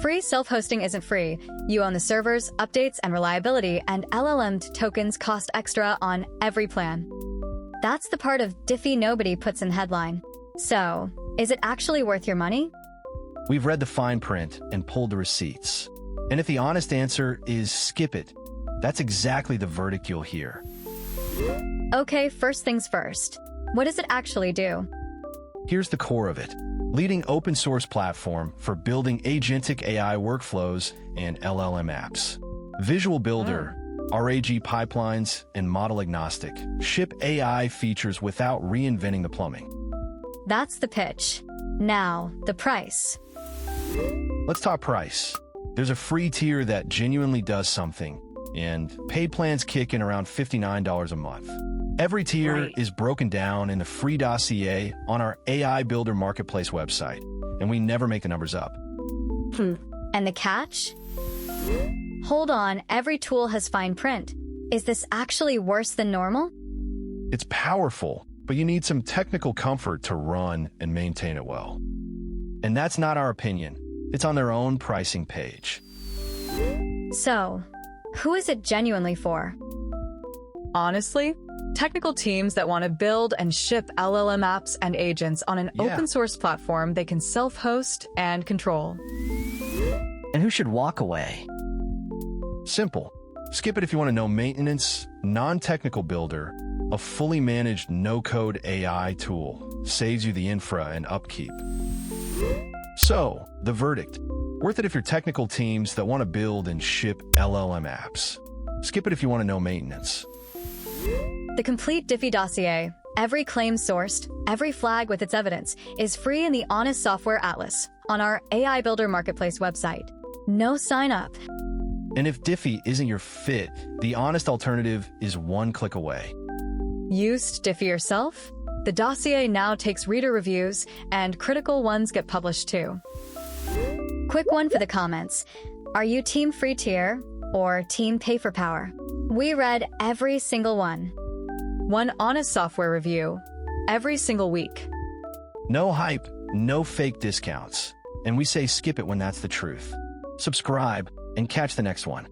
Free self-hosting isn't free. You own the servers, updates, and reliability, and LLM tokens cost extra on every plan. That's the part of Dify nobody puts in headline. So, is it actually worth your money? We've read the fine print and pulled the receipts. And if the honest answer is skip it, that's exactly the verdict you'll hear. Okay, first things first. What does it actually do? Here's the core of it. Leading open source platform for building agentic AI workflows and LLM apps. Visual Builder, RAG pipelines, and model agnostic. Ship AI features without reinventing the plumbing. That's the pitch. Now, the price. Let's talk price. There's a free tier that genuinely does something, and paid plans kick in around $59 a month. Every tier is broken down in the free dossier on our AIBuilder marketplace website, and we never make the numbers up. And the catch? Hold on, every tool has fine print. Is this actually worse than normal? It's powerful, but you need some technical comfort to run and maintain it well. And that's not our opinion. It's on their own pricing page. So, who is it genuinely for? Honestly, technical teams that want to build and ship LLM apps and agents on an open source platform they can self-host and control. And who should walk away? Simple. Skip it if you want to know maintenance, non-technical builder, a fully managed no-code AI tool, saves you the infra and upkeep. So, the verdict. Worth it if you're technical teams that want to build and ship LLM apps. Skip it if you want to know maintenance. The complete Dify dossier, every claim sourced, every flag with its evidence, is free in the Honest Software Atlas on our AIBuilder marketplace website. No sign up. And if Dify isn't your fit, the honest alternative is one click away. Used Dify yourself? The dossier now takes reader reviews, and critical ones get published too. Quick one for the comments. Are you team free tier or team pay for power? We read every single one. One honest software review every single week. No hype, no fake discounts. And we say skip it when that's the truth. Subscribe and catch the next one.